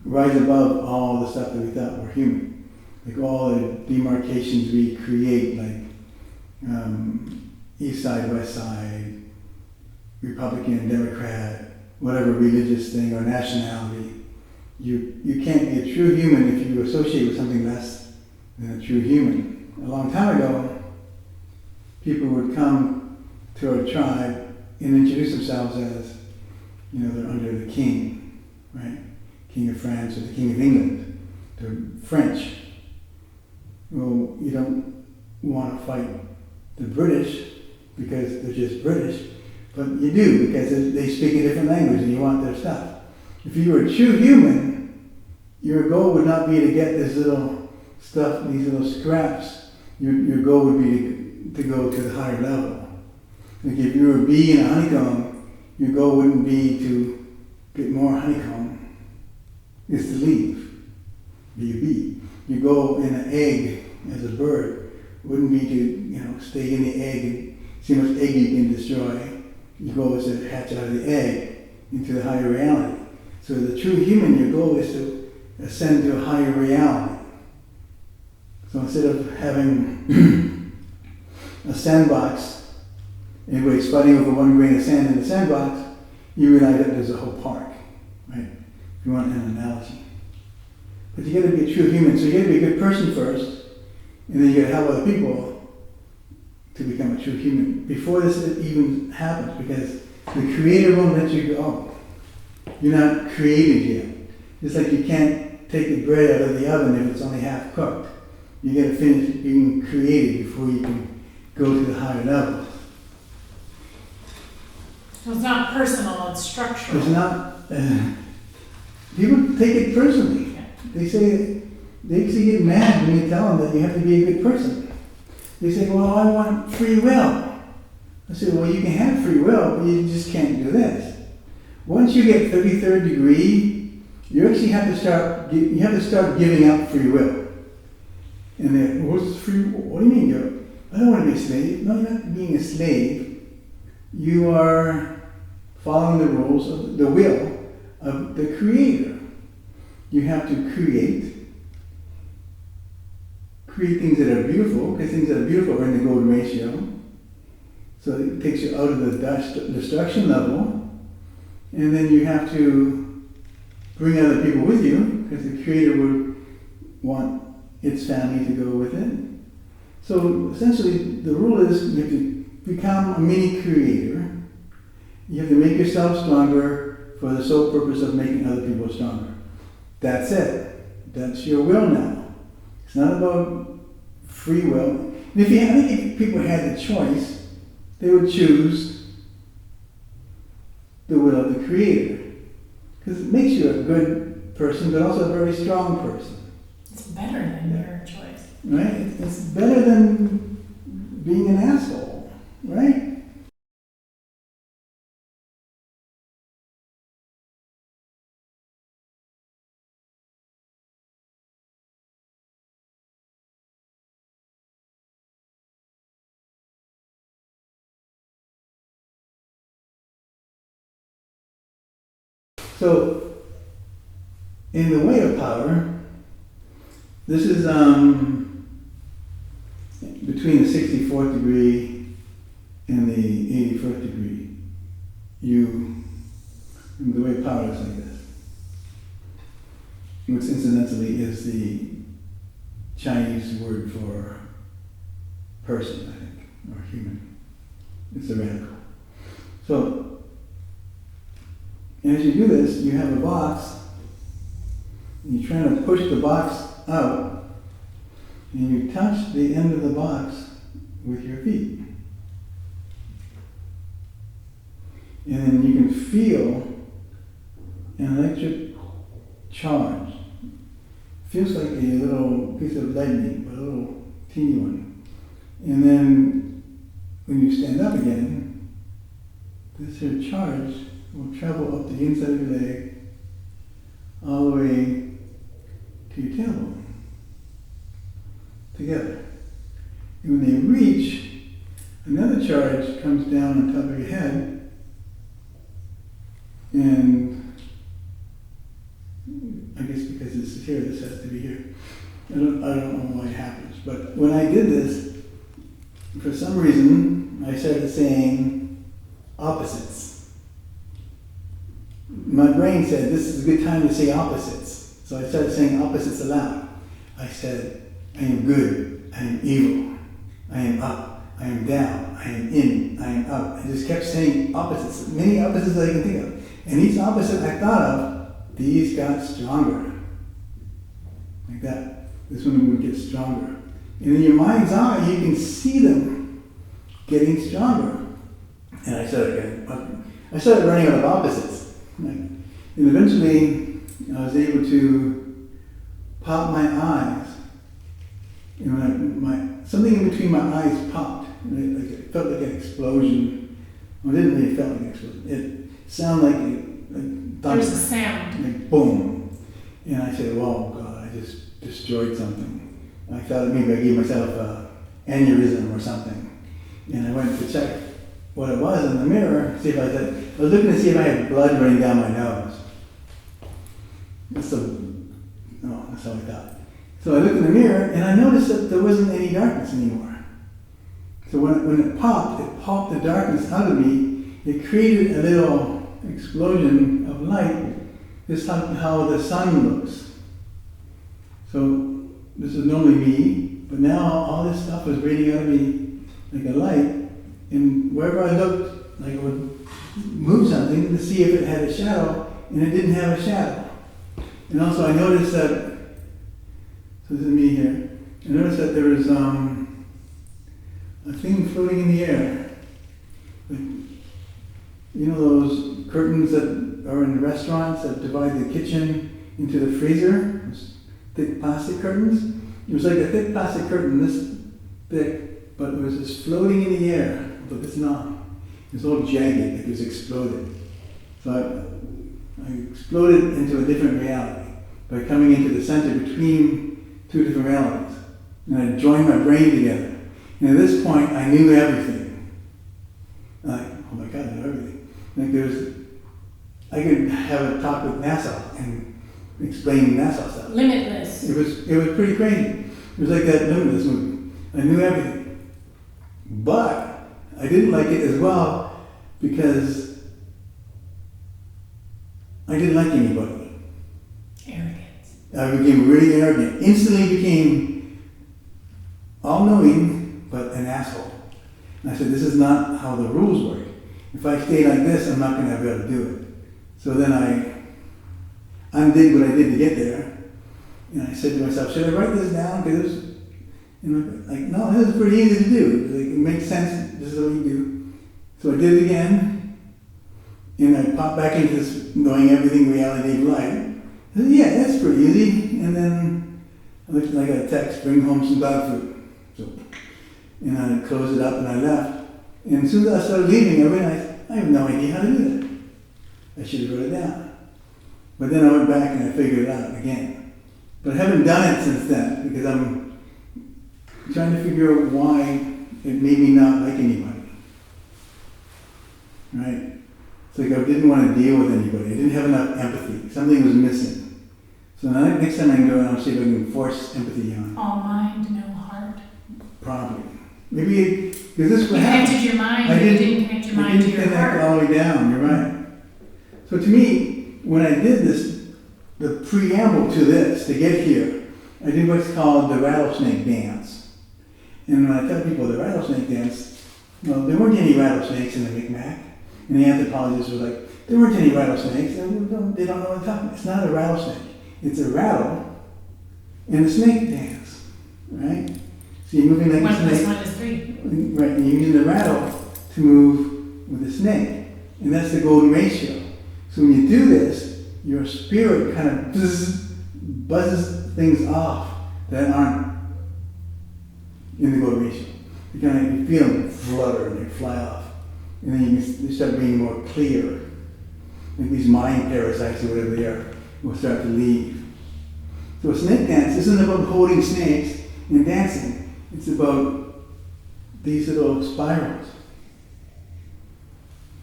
rise above all the stuff that we thought were human. Like all the demarcations we create, like East Side, West Side, Republican, Democrat, whatever religious thing or nationality. You can't be a true human if you associate with something less than a true human. A long time ago, people would come to our tribe and introduce themselves as, they're under the king, right? King of France or the King of England. They're French. Well, you don't want to fight the British because they're just British, but you do because they speak a different language and you want their stuff. If you were a true human, your goal would not be to get this little stuff, these little scraps. Your goal would be to go to the higher level. Like if you were a bee in a honeycomb, your goal wouldn't be to get more honeycomb. It's to leave, be a bee. Your goal in an egg as a bird wouldn't be to stay in the egg and see how much egg you can destroy. Your goal is to hatch out of the egg into the higher reality. So the true human, your goal is to ascend to a higher reality. So instead of having a sandbox, everybody's fighting over one grain of sand in the sandbox, you realize that there's a whole park, right? If you want an analogy. But you got to be a true human, so you got to be a good person first, and then you got to help other people to become a true human before this even happens, because the Creator won't let you go. You're not created yet. Just like you can't take the bread out of the oven if it's only half cooked. You got to finish being creative before you can go to the higher levels. So it's not personal, it's structural. It's not. People take it personally. They say they actually get mad when you tell them that you have to be a good person. They say, "Well, I want free will." I say, "Well, you can have free will, but you just can't do this." Once you get 33rd degree, you actually have to start giving up free will. And then, what's free? What do you mean? I don't want to be a slave. No, you're not being a slave. You are following the rules of the will of the Creator. You have to create things that are beautiful, because things that are beautiful are in the golden ratio. So it takes you out of the destruction level, and then you have to bring other people with you, because the Creator would want its family to go with it. So essentially, the rule is you have to become a mini creator. You have to make yourself stronger for the sole purpose of making other people stronger. That's it. That's your will now. It's not about free will. And I think if people had the choice, they would choose the will of the Creator. Because it makes you a good person, but also a very strong person. It's better than your choice. Right? It's better than being an asshole, right? So, in the way of power, this is between the 64th degree and the 81st degree. The way of power is like this. Which incidentally is the Chinese word for person, I think, or human. It's the radical. So, as you do this, you have a box, and you're trying to push the box out, and you touch the end of the box with your feet. And then you can feel an electric charge. Feels like a little piece of lightning, but a little teeny one. And then when you stand up again, this here charge will travel up the inside of your leg, all the way to your tailbone, together. And when they reach, another charge comes down on top of your head, and I guess because this is here, this has to be here. I don't know why it happens, but when I did this, for some reason, I started saying opposites. My brain said, this is a good time to say opposites. So I started saying opposites aloud. I said, I am good, I am evil, I am up, I am down, I am in, I am out. I just kept saying opposites, many opposites that I can think of. And each opposite I thought of, these got stronger. Like that. This one would get stronger. And in your mind's eye, you can see them getting stronger. And I started running out of opposites. And eventually, I was able to pop my eyes. And something in between my eyes popped. Like it felt like an explosion. Well, it didn't really feel like an explosion. It sounded like thunder. There's a sound. Like boom. And I said, "Oh God, I just destroyed something." I thought maybe I gave myself an aneurysm or something. And I went to check what it was in the mirror, I was looking to see if I had blood running down my nose. That's how I thought. So I looked in the mirror and I noticed that there wasn't any darkness anymore. So when it popped the darkness out of me. It created a little explosion of light. This is how the sun looks. So this is normally me, but now all this stuff was radiating out of me like a light. And wherever I looked, like I would move something to see if it had a shadow, and it didn't have a shadow. And also I noticed that, so this is me here, I noticed that there was a thing floating in the air. Like, you know those curtains that are in restaurants that divide the kitchen into the freezer? Those thick plastic curtains? It was like a thick plastic curtain, this thick, but it was just floating in the air, but it's not. It was all jagged, it was exploded. So I exploded into a different reality by coming into the center between two different realities. And I joined my brain together. And at this point, I knew everything. Like, oh my God, I knew everything. Like I could have a talk with NASA and explain NASA stuff. Limitless. It was pretty crazy. It was like that Limitless movie. I knew everything. But I didn't like it as well because I didn't like anybody. Arrogance. I became really arrogant. Instantly became all-knowing, but an asshole. And I said, this is not how the rules work. If I stay like this, I'm not going to be able to do it. So then I undid what I did to get there. And I said to myself, should I write this down? Because, like, no, this is pretty easy to do. Like, it makes sense. This is what you do. So I did it again. And I popped back into this knowing everything reality of life. I said, yeah, that's pretty easy. And then I looked and I got a text, bring home some dog food. So, and I closed it up and I left. And as soon as I started leaving, I realized I have no idea how to do that. I should have wrote it down. But then I went back and I figured it out again. But I haven't done it since then because I'm trying to figure out why it made me not like anybody. Right? It's like I didn't want to deal with anybody. I didn't have enough empathy. Something was missing. So now next time I can go and I'll see if I can force empathy on. All mind, no heart. Probably. Maybe, because this You would happen. connected your mind, but you didn't connect your mind to your connect heart. all the way down, you're right. So to me, when I did this, the preamble to this, to get here, I did what's called the rattlesnake dance. And when I tell people the rattlesnake dance, well, there weren't any rattlesnakes in the Micmac. And the anthropologists were like, there weren't any rattlesnakes. And they don't know what I'm talking about. It's not a rattlesnake. It's a rattle and a snake dance, right? So you're moving like One a plus snake. one is three. Right, and you're using the rattle to move with the snake. And that's the golden ratio. So when you do this, your spirit kind of buzzes things off that aren't in the golden ratio. You feel them flutter and they fly off. And then you start being more clear. And these mind parasites or whatever they are will start to leave. So a snake dance isn't about holding snakes and dancing. It's about these little spirals.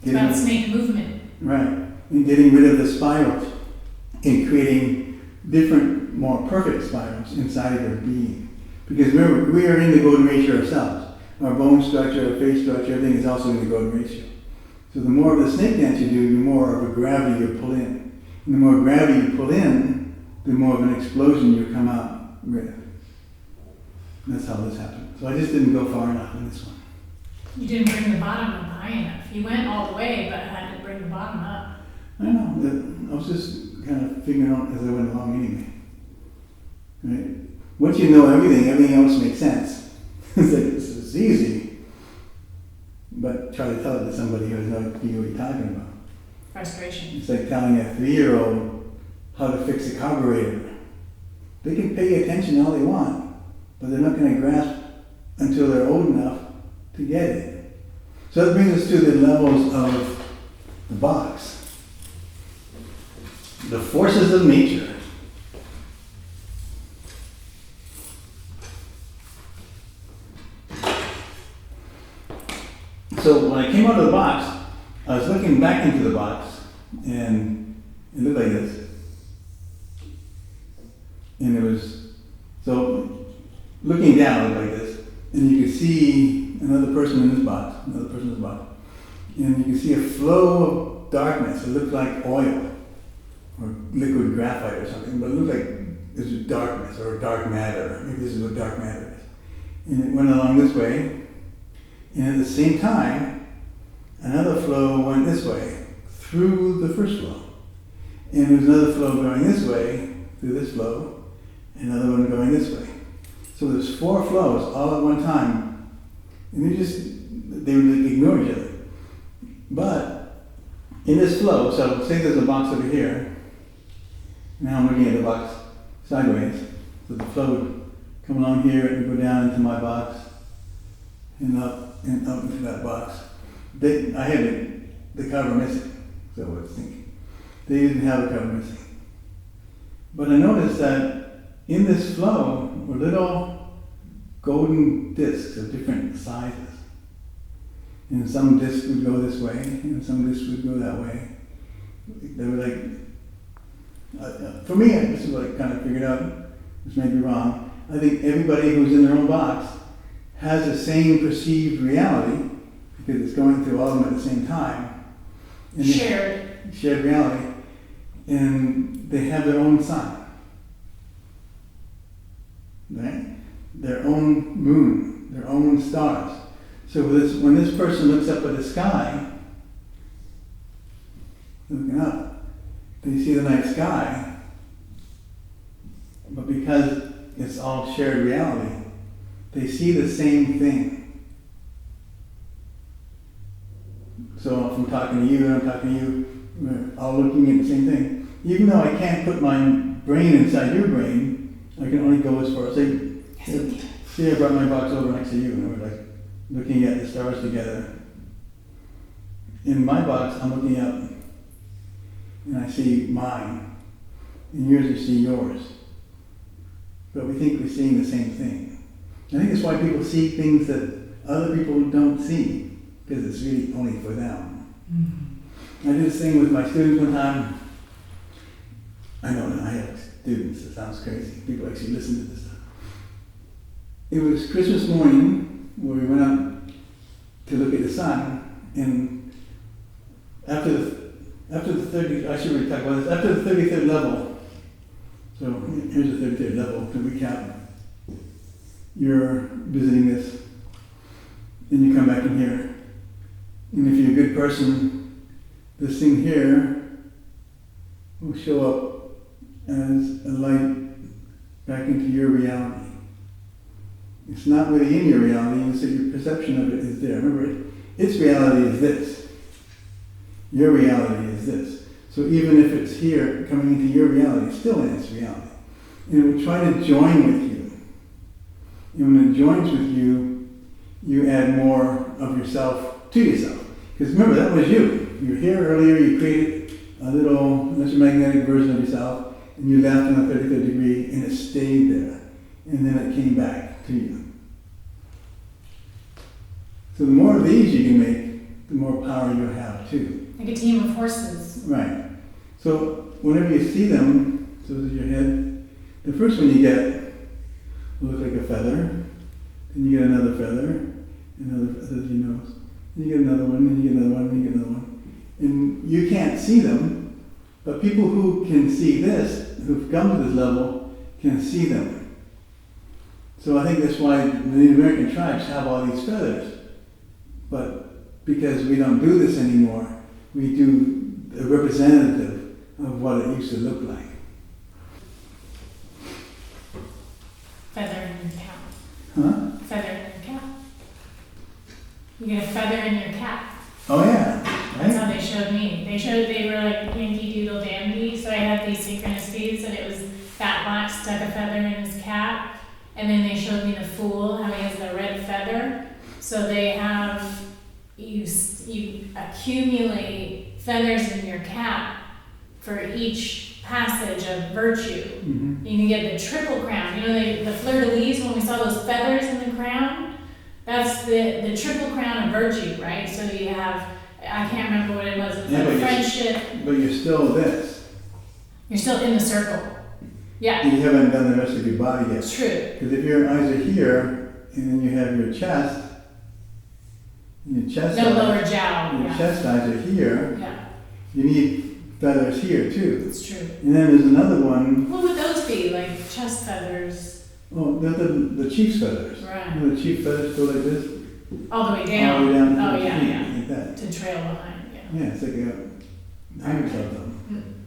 It's about snake movement. Right. And getting rid of the spirals and creating different, more perfect spirals inside of your being. Because we are in the golden ratio ourselves. Our bone structure, our face structure, everything is also in the golden ratio. So the more of the snake dance you do, the more of a gravity you pull in. And the more gravity you pull in, the more of an explosion you come out with. And that's how this happened. So I just didn't go far enough in this one. You didn't bring the bottom up high enough. You went all the way, but had to bring the bottom up. I don't know. I was just kind of figuring out as I went along anyway. Right? Once you know everything, everything else makes sense. It's like, this is easy. But try to tell it to somebody who has no idea what you're talking about. Frustration. It's like telling a 3-year-old how to fix a carburetor. They can pay attention all they want, but they're not going to grasp until they're old enough to get it. So that brings us to the levels of the box. The forces of nature. So when I came out of the box, I was looking back into the box, and it looked like this. And it was, so looking down, it looked like this. And you could see another person in this box, another person in this box. And you could see a flow of darkness. It looked like oil or liquid graphite or something, but it looked like it was darkness or dark matter. Maybe this is what dark matter is. And it went along this way. And at the same time, another flow went this way, through the first flow. And there was another flow going this way, through this flow, and another one going this way. So there's 4 flows all at one time, and they would ignore each other. But in this flow, so say there's a box over here. Now I'm looking at the box sideways, so the flow would come along here and go down into my box, and up into that box. I had the cover missing, so I was thinking. They didn't have the cover missing. But I noticed that in this flow were little golden discs of different sizes. And some discs would go this way, and some discs would go that way. They were like, for me, this is what I kind of figured out, which may be wrong. I think everybody who's in their own box has the same perceived reality, because it's going through all of them at the same time. And shared reality. And they have their own sun. Right? Their own moon, their own stars. So when this person looks up at the sky, looking up, they see the night sky, but because it's all shared reality, they see the same thing. So if I'm talking to you and I'm talking to you, we're all looking at the same thing. Even though I can't put my brain inside your brain, I can only go as far as, see, I brought my box over next to you and we're like looking at the stars together. In my box, I'm looking up and I see mine. In yours, you see yours. But we think we're seeing the same thing. I think that's why people see things that other people don't see, because it's really only for them. Mm-hmm. I did this thing with my students one time. I know that I have students, it sounds crazy. People actually listen to this stuff. It was Christmas morning where we went out to look at the sun, and after the 30, I should really talk about this, after the 33rd level, so here's the 33rd level to recap. You're visiting this, and you come back in here. And if you're a good person, this thing here will show up as a light back into your reality. It's not really in your reality, so your perception of it is there. Remember, its reality is this. Your reality is this. So even if it's here, coming into your reality, it's still in its reality. And it will try to join with you. And when it joins with you, you add more of yourself to yourself. Because remember, that was you. You were here earlier, you created a little electromagnetic version of yourself, and you left on a 33rd degree, and it stayed there. And then it came back to you. So the more of these you can make, the more power you'll have too. Like a team of horses. Right. So whenever you see them, so this is your head, the first one you get will look like a feather, then you get another feather, another feather to your nose, then you get another one, then you get another one, then you get another one. And you can't see them, but people who can see this, who've come to this level, can see them. So I think that's why the Native American tribes have all these feathers. But because we don't do this anymore, we do a representative of what it used to look like. Feather in your cap. Huh? Feather in your cap. You get a feather in your cap. Oh yeah. That's how they showed me. They were like Yankee Doodle Dandy, so I had these synchronicities, and it was Fat Black stuck a feather in his cap, and then they showed me the Fool, how he has the red feather. So they have, you accumulate feathers in your cap for each passage of virtue. Mm-hmm. You can get the triple crown. You know, the fleur-de-lis, when we saw those feathers in the crown, that's the triple crown of virtue, right? So you have, I can't remember what it was. It was like friendship. But you're still this. You're still in the circle. Yeah. You haven't done the rest of your body yet. It's true. Because if your eyes are here, and then you have your chest, and your chest no eyes, lower jowl. your Yeah. chest eyes are here. Yeah. You need feathers here too. It's true. And then there's another one. What would those be? Like chest feathers? Oh, they're the chief's feathers. Right. You know, the chief feathers go like this. All the way down. All the way down to Oh, the yeah, feet, yeah. like that. To trail behind, yeah. Yeah, it's like 100 of them.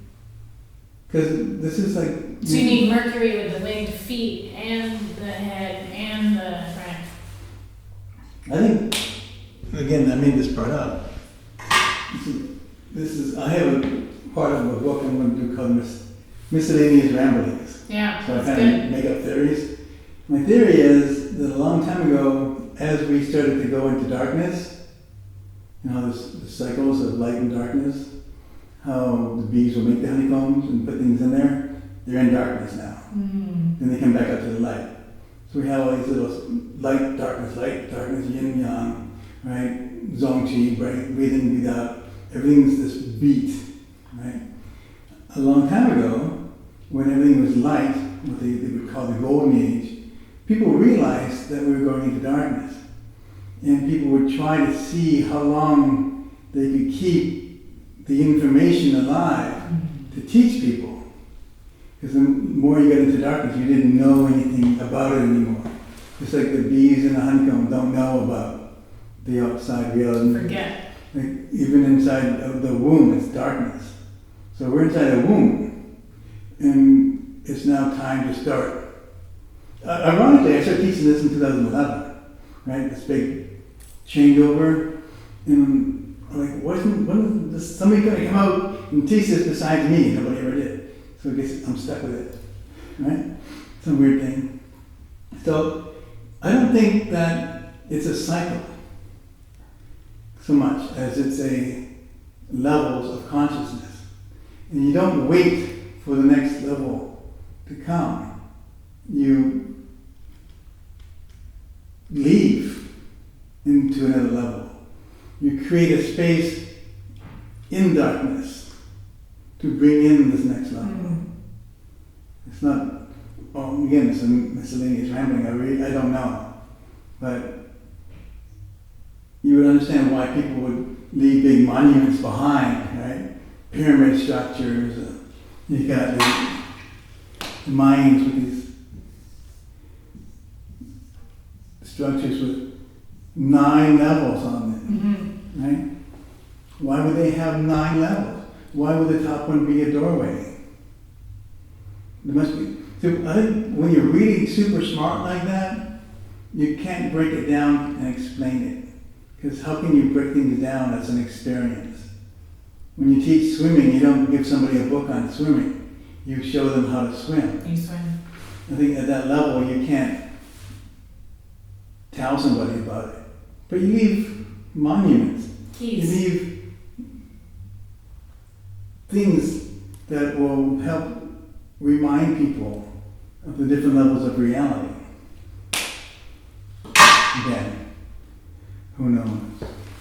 Because this is like. So you need Mercury with the winged feet and the head and the front. I think, again, I made this part up. I have a part of a book I'm going to do called Miscellaneous Ramblings. Yeah, So I that's kind good. of make up theories. My theory is that a long time ago, as we started to go into darkness, you know, the cycles of light and darkness, how the bees will make the honeycombs and put things in there, they're in darkness now. Mm. Then they come back up to the light. So we have all these little light, darkness, yin, yang, right? Zong Qi, right? Breathe in, breathe out. Everything's this beat, right? A long time ago, when everything was light, what they would call the golden age, people realized that we were going into darkness. And people would try to see how long they could keep the information alive to teach people. Because the more you got into darkness, you didn't know anything about it anymore. Just like the bees in the honeycomb don't know about the outside reality. Forget. Like even inside of the womb, it's darkness. So we're inside a womb, and it's now time to start. Ironically, I started teaching this in 2011, right? This big changeover, and I'm like, when is somebody going to come out and teach this besides me? Nobody ever did. So I guess I'm stuck with it, right? Some weird thing. So I don't think that it's a cycle so much as it's a levels of consciousness. And you don't wait for the next level to come. You leave into another level. You create a space in darkness to bring in this next level. Mm. It's not, well, again, it's a miscellaneous rambling. I don't know. But you would understand why people would leave big monuments behind, right? Pyramid structures. You got the Mayans with these structures with 9 levels on them, right? Why would they have 9 levels? Why would the top one be a doorway? There must be. So I think when you're reading super smart like that, you can't break it down and explain it. Because how can you break things down as an experience? When you teach swimming, you don't give somebody a book on swimming. You show them how to swim. You swim. I think at that level, you can't tell somebody about it. But you leave monuments. Keys. You leave things that will help remind people of the different levels of reality. Again, who knows?